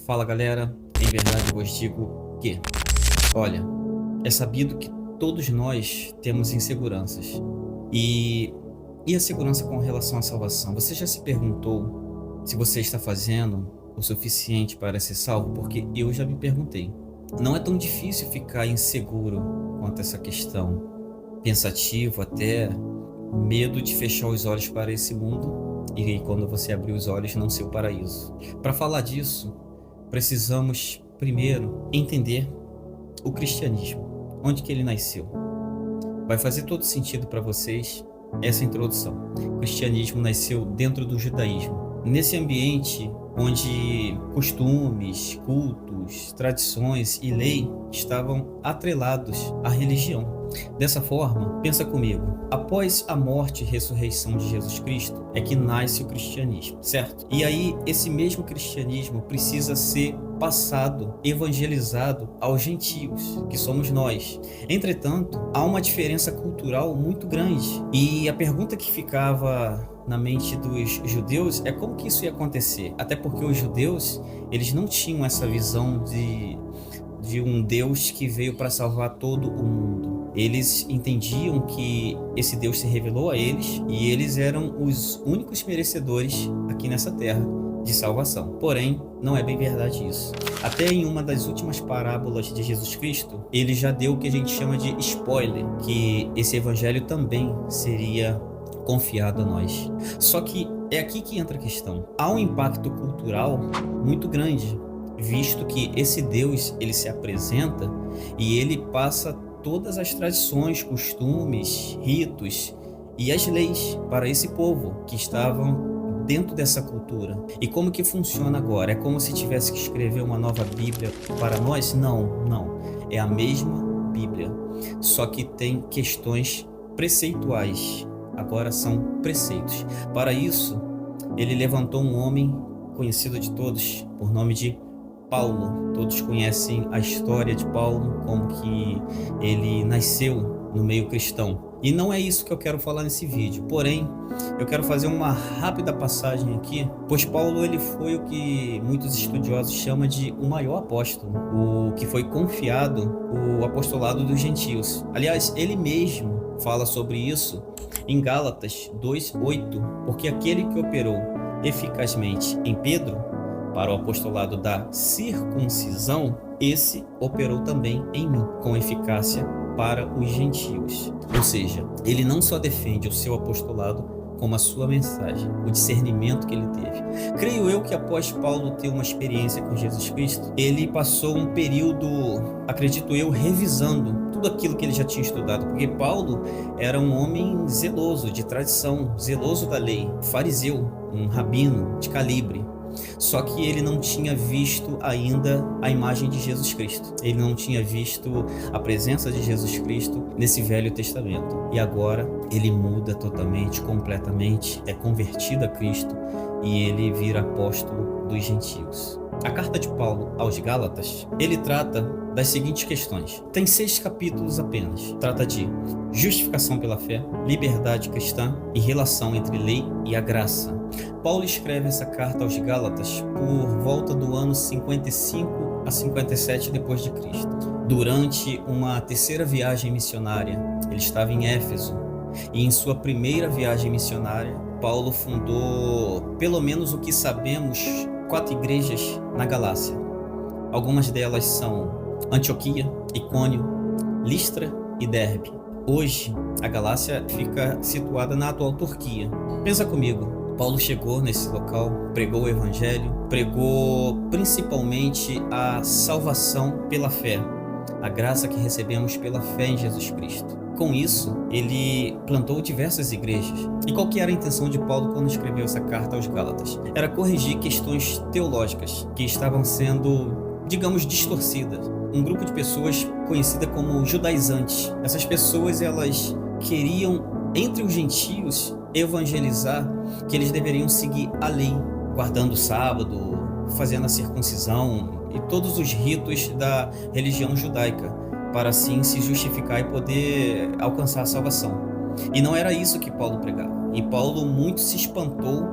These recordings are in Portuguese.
Fala galera, em verdade eu vos digo que, olha, é sabido que todos nós temos inseguranças e, e a segurança com relação à salvação. Você já se perguntou se você está fazendo o suficiente para ser salvo? Porque eu já me perguntei. Não é tão difícil ficar inseguro quanto essa questão, pensativo até, medo de fechar os olhos para esse mundo e quando você abrir os olhos não ser o paraíso. Para falar disso, precisamos primeiro entender o cristianismo, onde que ele nasceu. Vai fazer todo sentido para vocês essa introdução. O cristianismo nasceu dentro do judaísmo. Nesse ambiente onde costumes, cultos, tradições e lei estavam atrelados à religião. Dessa forma, pensa comigo, após a morte e ressurreição de Jesus Cristo é que nasce o cristianismo, certo? E aí esse mesmo cristianismo precisa ser passado, evangelizado aos gentios, que somos nós. Entretanto, há uma diferença cultural muito grande. E a pergunta que ficava na mente dos judeus é como que isso ia acontecer? Até porque os judeus, eles não tinham essa visão de um Deus que veio para salvar todo o mundo. Eles entendiam que esse Deus se revelou a eles e eles eram os únicos merecedores aqui nessa terra de salvação. Porém, não é bem verdade isso. Até em uma das últimas parábolas de Jesus Cristo, ele já deu o que a gente chama de spoiler, que esse evangelho também seria confiado a nós. Só que é aqui que entra a questão. Há um impacto cultural muito grande, visto que esse Deus, ele se apresenta e ele passa todas as tradições, costumes, ritos e as leis para esse povo que estavam dentro dessa cultura. E como que funciona agora? É como se tivesse que escrever uma nova Bíblia para nós? Não. É a mesma Bíblia, só que tem questões preceituais. Agora são preceitos. Para isso, ele levantou um homem conhecido de todos por nome de Paulo. Todos conhecem a história de Paulo, como que ele nasceu no meio cristão. E não é isso que eu quero falar nesse vídeo. Porém, eu quero fazer uma rápida passagem aqui, pois Paulo ele foi o que muitos estudiosos chamam de o maior apóstolo, o que foi confiado o apostolado dos gentios. Aliás, ele mesmo fala sobre isso em Gálatas 2:8, porque aquele que operou eficazmente em Pedro para o apostolado da circuncisão, esse operou também em mim, com eficácia para os gentios. Ou seja, ele não só defende o seu apostolado, como a sua mensagem, o discernimento que ele teve. Creio eu que após Paulo ter uma experiência com Jesus Cristo, ele passou um período, acredito eu, revisando tudo aquilo que ele já tinha estudado, porque Paulo era um homem zeloso de tradição, zeloso da lei, fariseu, um rabino de calibre. Só que ele não tinha visto ainda a imagem de Jesus Cristo. Ele não tinha visto a presença de Jesus Cristo nesse Velho Testamento. E agora ele muda totalmente, completamente, é convertido a Cristo e ele vira apóstolo dos gentios. A carta de Paulo aos Gálatas, ele trata das seguintes questões. Tem 6 capítulos apenas. Trata de justificação pela fé, liberdade cristã e relação entre lei e a graça. Paulo escreve essa carta aos Gálatas por volta do ano 55 a 57 depois de Cristo. Durante uma terceira viagem missionária, ele estava em Éfeso e em sua primeira viagem missionária, Paulo fundou, pelo menos o que sabemos, 4 igrejas na Galácia. Algumas delas são Antioquia, Icônio, Listra e Derbe. Hoje, a Galácia fica situada na atual Turquia. Pensa comigo, Paulo chegou nesse local, pregou o evangelho, pregou principalmente a salvação pela fé, a graça que recebemos pela fé em Jesus Cristo. Com isso, ele plantou diversas igrejas. E qual que era a intenção de Paulo quando escreveu essa carta aos Gálatas? Era corrigir questões teológicas que estavam sendo, digamos, distorcidas. Um grupo de pessoas conhecida como judaizantes. Essas pessoas, elas queriam, entre os gentios, evangelizar que eles deveriam seguir a lei, guardando o sábado, fazendo a circuncisão e todos os ritos da religião judaica, para assim se justificar e poder alcançar a salvação. E não era isso que Paulo pregava. E Paulo muito se espantou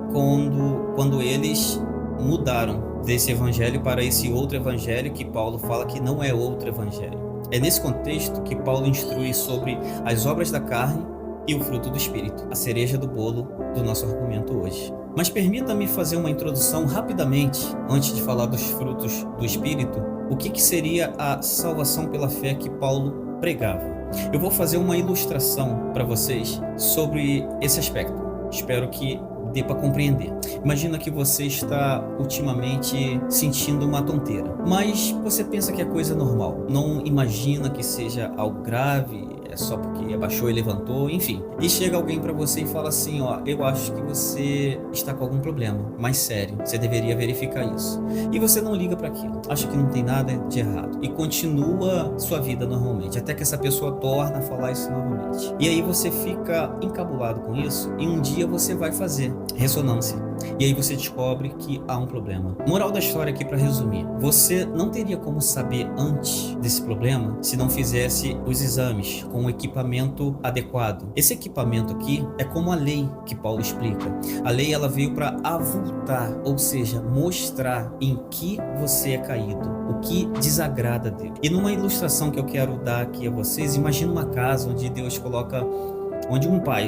quando eles mudaram desse evangelho para esse outro evangelho que Paulo fala que não é outro evangelho. É nesse contexto que Paulo instrui sobre as obras da carne e o fruto do Espírito, a cereja do bolo do nosso argumento hoje. Mas permita-me fazer uma introdução rapidamente, antes de falar dos frutos do Espírito, o que seria a salvação pela fé que Paulo pregava. Eu vou fazer uma ilustração para vocês sobre esse aspecto. Espero que dê para compreender. Imagina que você está ultimamente sentindo uma tonteira, mas você pensa que é coisa normal. Não imagina que seja algo grave, é só porque abaixou e levantou, enfim. E chega alguém para você e fala assim, ó, eu acho que você está com algum problema, mais sério, você deveria verificar isso. E você não liga para aquilo, acha que não tem nada de errado e continua sua vida normalmente, até que essa pessoa torna a falar isso novamente. E aí você fica encabulado com isso e um dia você vai fazer ressonância. E aí você descobre que há um problema. Moral da história aqui para resumir. Você não teria como saber antes desse problema se não fizesse os exames com o equipamento adequado. Esse equipamento aqui é como a lei que Paulo explica. A lei ela veio para avultar, ou seja, mostrar em que você é caído, o que desagrada dele. E numa ilustração que eu quero dar aqui a vocês, imagina uma casa onde Deus coloca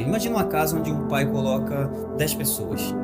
imagina uma casa onde um pai coloca 10 pessoas.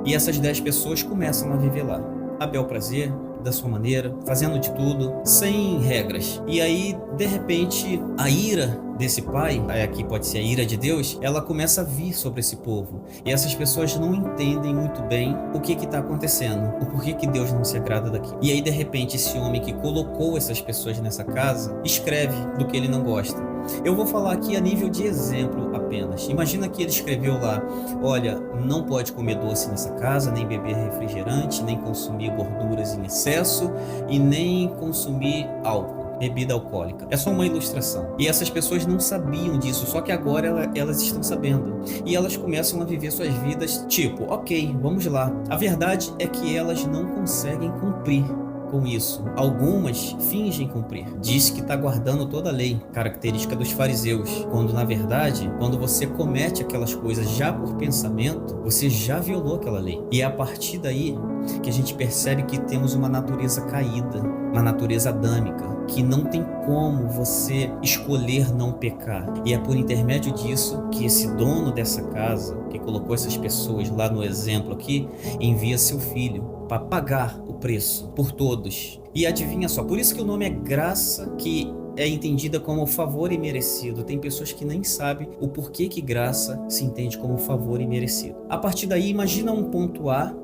E essas 10 pessoas começam a viver lá, a bel prazer, da sua maneira, fazendo de tudo, sem regras. E aí, de repente, a ira desse pai, aqui pode ser a ira de Deus, ela começa a vir sobre esse povo. E essas pessoas não entendem muito bem o que está acontecendo, o porquê que Deus não se agrada daqui. E aí, de repente, esse homem que colocou essas pessoas nessa casa, escreve do que ele não gosta. Eu vou falar aqui a nível de exemplo apenas. Imagina que ele escreveu lá, olha, não pode comer doce nessa casa, nem beber refrigerante, nem consumir gorduras em excesso e nem consumir álcool, bebida alcoólica. É só uma ilustração. E essas pessoas não sabiam disso, só que agora elas estão sabendo. E elas começam a viver suas vidas tipo, ok, vamos lá. A verdade é que elas não conseguem cumprir com isso. Algumas fingem cumprir. Diz que está guardando toda a lei, característica dos fariseus, quando na verdade, quando você comete aquelas coisas já por pensamento, você já violou aquela lei. E é a partir daí que a gente percebe que temos uma natureza caída, uma natureza adâmica, que não tem como você escolher não pecar. E é por intermédio disso que esse dono dessa casa, que colocou essas pessoas lá no exemplo aqui, envia seu filho para pagar o preço por todos. E adivinha só, por isso que o nome é graça, que é entendida como favor imerecido. Tem pessoas que nem sabem o porquê que graça se entende como favor imerecido. A partir daí, imagina um ponto A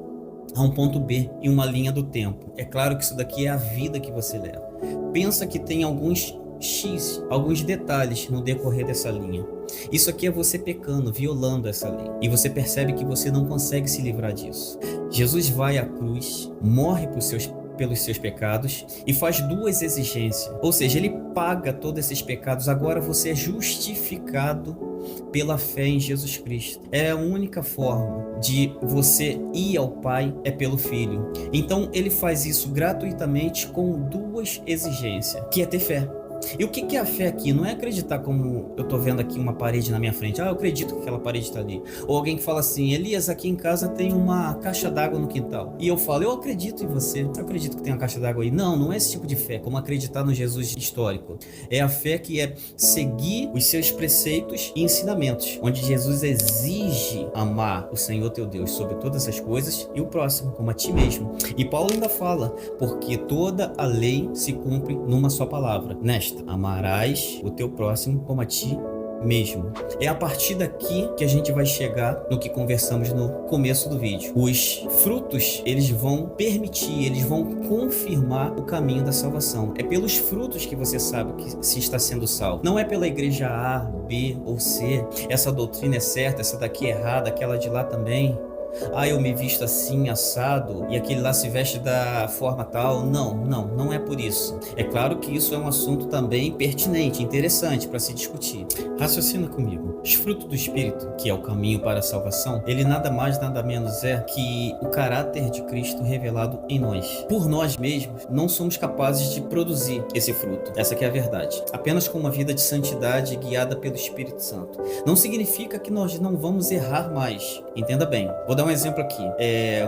a um ponto B em uma linha do tempo. É claro que isso daqui é a vida que você leva. Pensa que tem alguns detalhes no decorrer dessa linha. Isso aqui é você pecando, violando essa lei. E você percebe que você não consegue se livrar disso. Jesus vai à cruz, morre pelos seus pecados e faz duas exigências. Ou seja, ele paga todos esses pecados. Agora você é justificado pela fé em Jesus Cristo. É a única forma de você ir ao Pai é pelo Filho. Então ele faz isso gratuitamente com duas exigências, que é ter fé. E o que é a fé aqui? Não é acreditar como eu tô vendo aqui uma parede na minha frente. Eu acredito que aquela parede está ali. Ou alguém que fala assim, Elias, aqui em casa tem uma caixa d'água no quintal. E eu falo, eu acredito em você. Eu acredito que tem uma caixa d'água aí. Não, não é esse tipo de fé, como acreditar no Jesus histórico. É a fé que é seguir os seus preceitos e ensinamentos, onde Jesus exige amar o Senhor teu Deus sobre todas essas coisas e o próximo, como a ti mesmo. E Paulo ainda fala, porque toda a lei se cumpre numa só palavra, nesta: amarás o teu próximo como a ti mesmo. É a partir daqui que a gente vai chegar no que conversamos no começo do vídeo. Os frutos, eles vão permitir, eles vão confirmar o caminho da salvação. É pelos frutos que você sabe que se está sendo salvo. Não é pela igreja A, B ou C. Essa doutrina é certa, essa daqui é errada, aquela de lá também. Eu me visto assim, assado, e aquele lá se veste da forma tal. Não é por isso. É claro que isso é um assunto também pertinente, interessante para se discutir. Raciocina comigo. Os frutos do Espírito, que é o caminho para a salvação, ele nada mais, nada menos é que o caráter de Cristo revelado em nós. Por nós mesmos, não somos capazes de produzir esse fruto. Essa que é a verdade. Apenas com uma vida de santidade guiada pelo Espírito Santo. Não significa que nós não vamos errar mais. Entenda bem. Vou dar dar um exemplo aqui.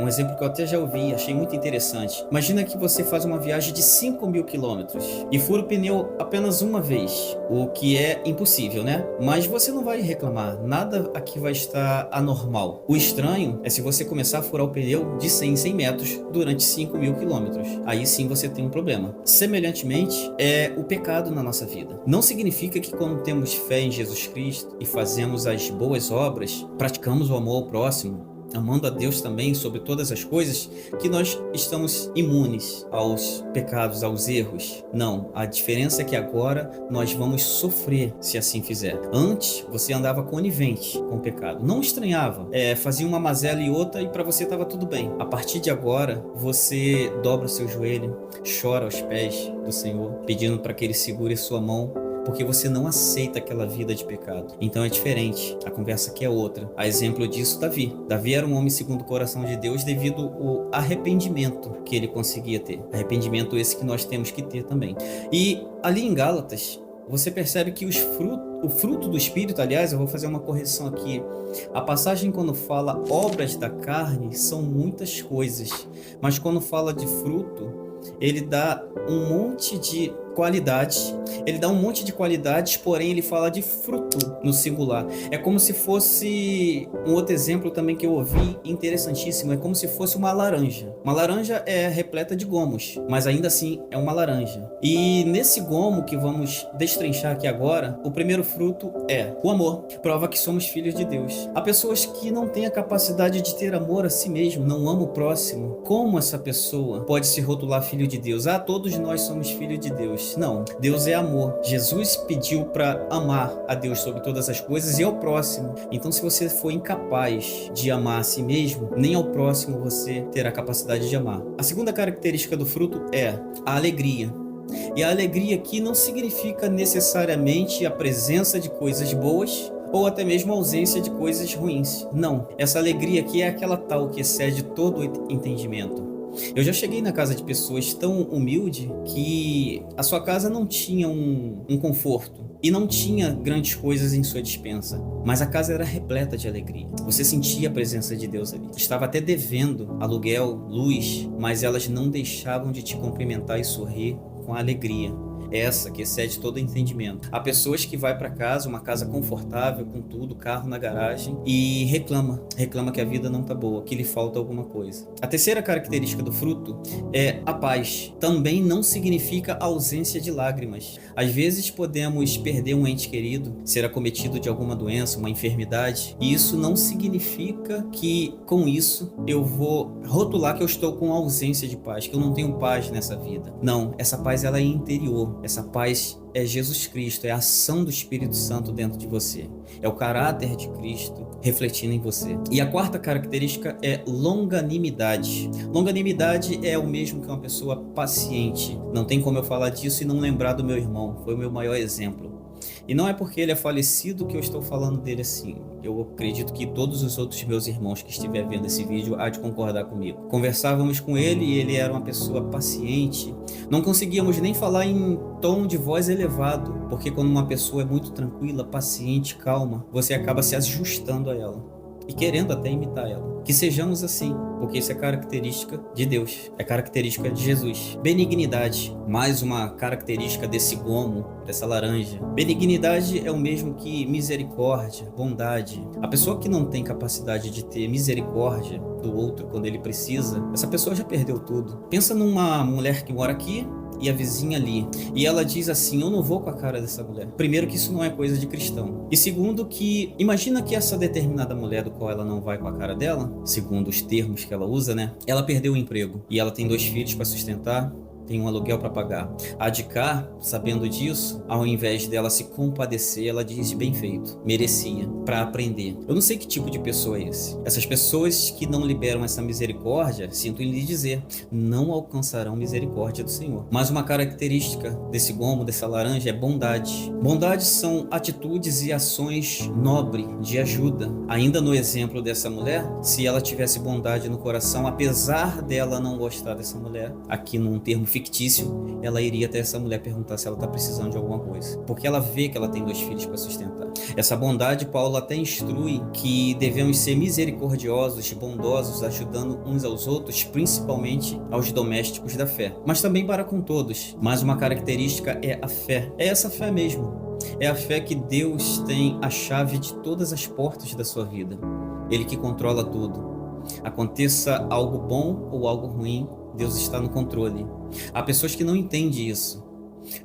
Um exemplo que eu até já ouvi, achei muito interessante. Imagina que você faz uma viagem de 5.000 quilômetros e fura o pneu apenas uma vez, o que é impossível, né? Mas você não vai reclamar, nada aqui vai estar anormal. O estranho é se você começar a furar o pneu de 100 em 100 metros durante 5.000 quilômetros. Aí sim você tem um problema. Semelhantemente, é o pecado na nossa vida. Não significa que quando temos fé em Jesus Cristo e fazemos as boas obras, praticamos o amor ao próximo, amando a Deus também sobre todas as coisas, que nós estamos imunes aos pecados, aos erros. Não, a diferença é que agora nós vamos sofrer se assim fizer. Antes, você andava conivente com o pecado, não estranhava, fazia uma mazela e outra e para você estava tudo bem. A partir de agora, você dobra o seu joelho, chora aos pés do Senhor, pedindo para que Ele segure a sua mão, porque você não aceita aquela vida de pecado. Então é diferente, a conversa aqui é outra. A exemplo disso, Davi. Davi era um homem segundo o coração de Deus devido ao arrependimento que ele conseguia ter. Arrependimento esse que nós temos que ter também. E ali em Gálatas, você percebe que o fruto do Espírito, aliás, eu vou fazer uma correção aqui. A passagem quando fala obras da carne são muitas coisas, mas quando fala de fruto, ele dá um monte de qualidades, porém ele fala de fruto no singular. É como se fosse um outro exemplo também que eu ouvi interessantíssimo, é como se fosse uma laranja. Uma laranja é repleta de gomos, mas ainda assim é uma laranja. E nesse gomo que vamos destrinchar aqui agora, o primeiro fruto é o amor, prova que somos filhos de Deus. Há pessoas que não têm a capacidade de ter amor a si mesmo, não amam o próximo. Como essa pessoa pode se rotular filho de Deus? Todos nós somos filhos de Deus. Não, Deus é amor. Jesus pediu para amar a Deus sobre todas as coisas e ao próximo. Então, se você for incapaz de amar a si mesmo, nem ao próximo você terá capacidade de amar. A segunda característica do fruto é a alegria. E a alegria aqui não significa necessariamente a presença de coisas boas ou até mesmo a ausência de coisas ruins. Não, essa alegria aqui é aquela tal que excede todo entendimento. Eu já cheguei na casa de pessoas tão humildes que a sua casa não tinha um conforto e não tinha grandes coisas em sua despensa, mas a casa era repleta de alegria. Você sentia a presença de Deus ali. Estava até devendo aluguel, luz, mas elas não deixavam de te cumprimentar e sorrir com alegria. Essa que excede todo entendimento. Há pessoas que vai para casa, uma casa confortável, com tudo, carro na garagem, e reclama que a vida não tá boa, que lhe falta alguma coisa. A terceira característica do fruto é a paz. Também não significa ausência de lágrimas. Às vezes podemos perder um ente querido, ser acometido de alguma doença, uma enfermidade, e isso não significa que com isso eu vou rotular que eu estou com ausência de paz, que eu não tenho paz nessa vida. Não, essa paz ela é interior. Essa paz é Jesus Cristo, é a ação do Espírito Santo dentro de você. É o caráter de Cristo refletindo em você. E a quarta característica é longanimidade. Longanimidade é o mesmo que uma pessoa paciente. Não tem como eu falar disso e não lembrar do meu irmão. Foi o meu maior exemplo. E não é porque ele é falecido que eu estou falando dele assim. Eu acredito que todos os outros meus irmãos que estiver vendo esse vídeo há de concordar comigo. Conversávamos com ele e ele era uma pessoa paciente. Não conseguíamos nem falar em tom de voz elevado, porque quando uma pessoa é muito tranquila, paciente, calma, você acaba se ajustando a ela e querendo até imitar ela. Que sejamos assim, porque isso é característica de Deus, é característica de Jesus. Benignidade, mais uma característica desse gomo, dessa laranja. Benignidade é o mesmo que misericórdia, bondade. A pessoa que não tem capacidade de ter misericórdia do outro quando ele precisa, essa pessoa já perdeu tudo. Pensa numa mulher que mora aqui e a vizinha ali, e ela diz assim: eu não vou com a cara dessa mulher. Primeiro, que isso não é coisa de cristão, e segundo, que imagina que essa determinada mulher do qual ela não vai com a cara dela, segundo os termos que ela usa, né, ela perdeu o emprego e ela tem 2 filhos para sustentar, tem um aluguel para pagar. A de cá, sabendo disso, ao invés dela se compadecer, ela diz: bem feito, merecia, para aprender. Eu não sei que tipo de pessoa é esse. Essas pessoas que não liberam essa misericórdia, sinto em lhe dizer, não alcançarão misericórdia do Senhor. Mas uma característica desse gomo, dessa laranja, é bondade. Bondade são atitudes e ações nobres, de ajuda. Ainda no exemplo dessa mulher, se ela tivesse bondade no coração, apesar dela não gostar dessa mulher, aqui num termo fictício, fictício, ela iria até essa mulher perguntar se ela está precisando de alguma coisa, porque ela vê que ela tem 2 filhos para sustentar. Essa bondade, Paulo até instrui que devemos ser misericordiosos e bondosos, ajudando uns aos outros, principalmente aos domésticos da fé, mas também para com todos. Mas uma característica é a fé, é essa fé mesmo. É a fé que Deus tem a chave de todas as portas da sua vida. Ele que controla tudo. Aconteça algo bom ou algo ruim, Deus está no controle. Há pessoas que não entendem isso,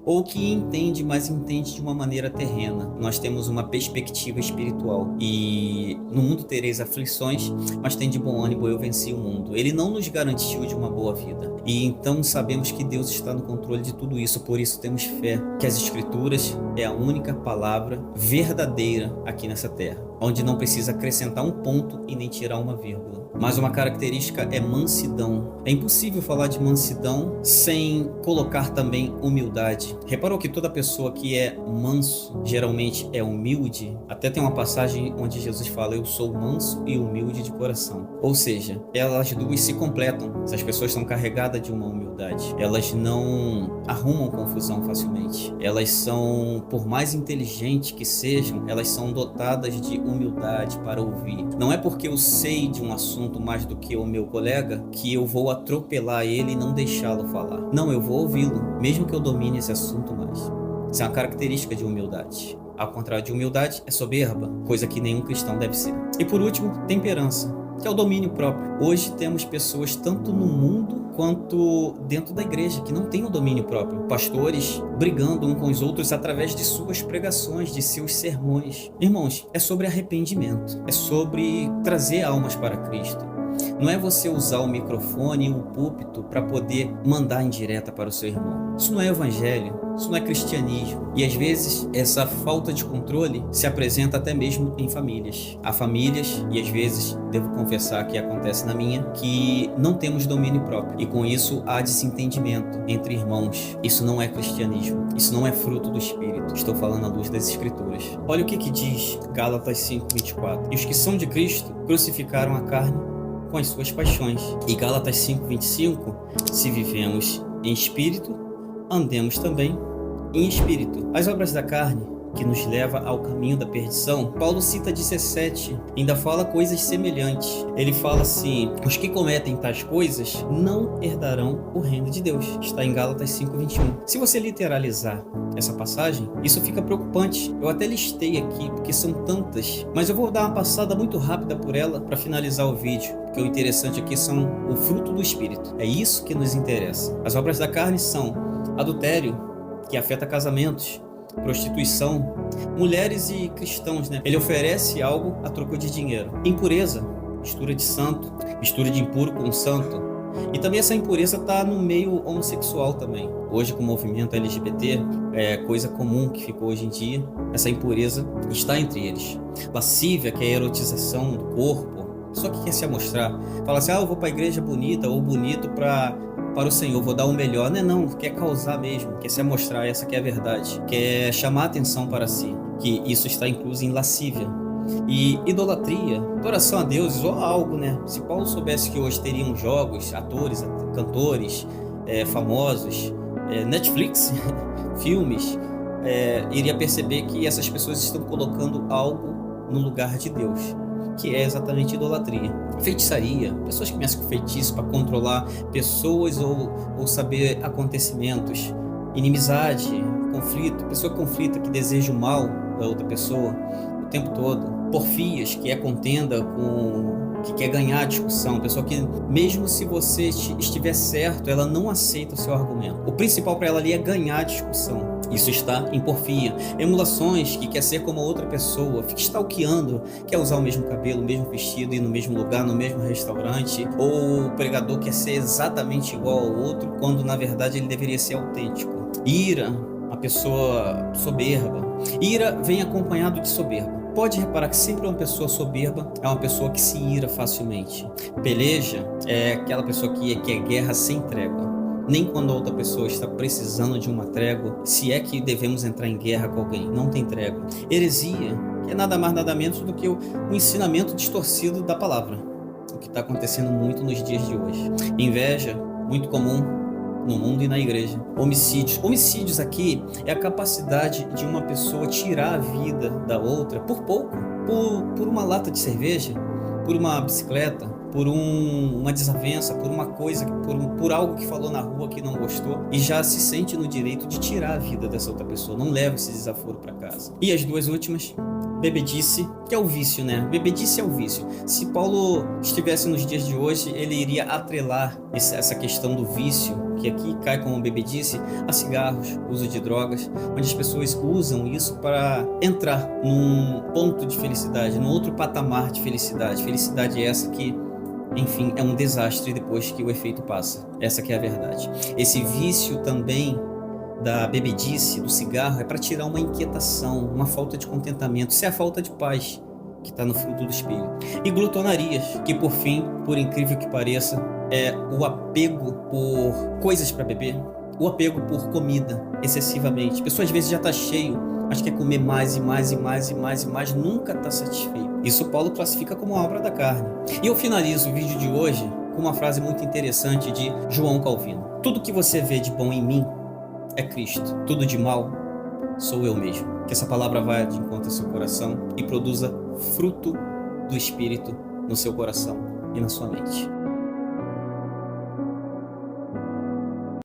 ou que entende, mas entende de uma maneira terrena. Nós temos uma perspectiva espiritual e no mundo tereis aflições, mas tem de bom ânimo, eu venci o mundo. Ele não nos garantiu de uma boa vida e então sabemos que Deus está no controle de tudo isso. Por isso temos fé que as Escrituras é a única palavra verdadeira aqui nessa terra, onde não precisa acrescentar um ponto e nem tirar uma vírgula. Mas uma característica é mansidão. É impossível falar de mansidão sem colocar também humildade. Reparou que toda pessoa que é manso geralmente é humilde? Até tem uma passagem onde Jesus fala: eu sou manso e humilde de coração. Ou seja, elas duas se completam. Essas pessoas são carregadas de uma humildade. Elas não arrumam confusão facilmente. Elas são, por mais inteligentes que sejam, elas são dotadas de humildade para ouvir. Não é porque eu sei de um assunto mais do que o meu colega que eu vou atropelar ele e não deixá-lo falar. Não, eu vou ouvi-lo, mesmo que eu domine esse assunto mais. Isso é uma característica de humildade. Ao contrário de humildade, é soberba, coisa que nenhum cristão deve ser. E por último, temperança, que é o domínio próprio. Hoje temos pessoas tanto no mundo quanto dentro da igreja que não têm o domínio próprio. Pastores brigando uns com os outros através de suas pregações, de seus sermões. Irmãos, é sobre arrependimento, é sobre trazer almas para Cristo. Não é você usar o microfone e o púlpito para poder mandar indireta para o seu irmão. Isso não é evangelho, isso não é cristianismo. E às vezes essa falta de controle se apresenta até mesmo em famílias. Há famílias, e às vezes devo confessar que acontece na minha, que não temos domínio próprio. E com isso há desentendimento entre irmãos. Isso não é cristianismo, isso não é fruto do Espírito. Estou falando à luz das Escrituras. Olha o que diz Gálatas 5:24. E os que são de Cristo crucificaram a carne com as suas paixões. E Gálatas 5:25, se vivemos em espírito, andemos também em espírito. As obras da carne, que nos leva ao caminho da perdição, Paulo cita 17, ainda fala coisas semelhantes. Ele fala assim: os que cometem tais coisas não herdarão o reino de Deus. Está em Gálatas 5:21. Se você literalizar essa passagem, isso fica preocupante. Eu até listei aqui, porque são tantas, mas eu vou dar uma passada muito rápida por ela para finalizar o vídeo, porque o interessante aqui são o fruto do Espírito. É isso que nos interessa. As obras da carne são adultério, que afeta casamentos, prostituição, mulheres e cristãos, né? Ele oferece algo a troco de dinheiro. Impureza, mistura de santo, mistura de impuro com santo. E também essa impureza está no meio homossexual também. Hoje, com o movimento LGBT, é coisa comum que ficou hoje em dia. Essa impureza está entre eles. Lascívia, que é a erotização do corpo. Só que quer se amostrar. Fala assim: eu vou para a igreja bonita ou bonito para o Senhor, vou dar o melhor. Não, quer causar mesmo, quer se amostrar, essa que é a verdade. Quer chamar a atenção para si, que isso está incluso em lascívia. E idolatria, adoração a deuses ou algo, né? Se Paulo soubesse que hoje teriam jogos, atores, cantores, famosos, Netflix, filmes, iria perceber que essas pessoas estão colocando algo no lugar de Deus, que é exatamente idolatria. Feitiçaria, pessoas que mexem com feitiço para controlar pessoas ou saber acontecimentos. Inimizade, conflito, pessoa conflita que deseja o mal da outra pessoa o tempo todo. Porfias, que é contenda que quer ganhar a discussão, pessoa que mesmo se você estiver certo, ela não aceita o seu argumento. O principal para ela ali é ganhar a discussão. Isso está em porfia. Emulações, que quer ser como a outra pessoa, fica stalkeando, quer usar o mesmo cabelo, o mesmo vestido, ir no mesmo lugar, no mesmo restaurante, ou o pregador quer ser exatamente igual ao outro, quando na verdade ele deveria ser autêntico. Ira, a pessoa soberba. Ira vem acompanhado de soberba. Pode reparar que sempre uma pessoa soberba é uma pessoa que se ira facilmente. Peleja é aquela pessoa que quer guerra sem trégua. Nem quando a outra pessoa está precisando de uma trégua, se é que devemos entrar em guerra com alguém, não tem trégua. Heresia, que é nada mais nada menos do que o ensinamento distorcido da palavra, o que está acontecendo muito nos dias de hoje. Inveja, muito comum. no mundo e na igreja. Homicídios. Homicídios aqui é a capacidade de uma pessoa tirar a vida da outra por pouco, por uma lata de cerveja, por uma bicicleta, por uma desavença, por uma coisa, por algo que falou na rua que não gostou, e já se sente no direito de tirar a vida dessa outra pessoa, não leva esse desaforo para casa. E as duas últimas, bebedice, que é o vício, né? Bebedice é o vício. Se Paulo estivesse nos dias de hoje, ele iria atrelar essa questão do vício, que aqui cai como bebedice, a cigarros, uso de drogas, onde as pessoas usam isso para entrar num ponto de felicidade, num outro patamar de felicidade. Felicidade essa que, enfim, é um desastre depois que o efeito passa. Essa que é a verdade. Esse vício também da bebedice, do cigarro, é para tirar uma inquietação, uma falta de contentamento. Isso é a falta de paz que está no fruto do espírito. E glutonarias, que por fim, por incrível que pareça, é o apego por coisas para beber, o apego por comida excessivamente. A pessoa às vezes já está cheio, mas quer comer mais e mais e mais e mais e mais, nunca está satisfeito. Isso Paulo classifica como a obra da carne. E eu finalizo o vídeo de hoje com uma frase muito interessante de João Calvino: tudo que você vê de bom em mim é Cristo, tudo de mal sou eu mesmo. Que essa palavra vá de encontro ao seu coração e produza fruto do Espírito no seu coração e na sua mente.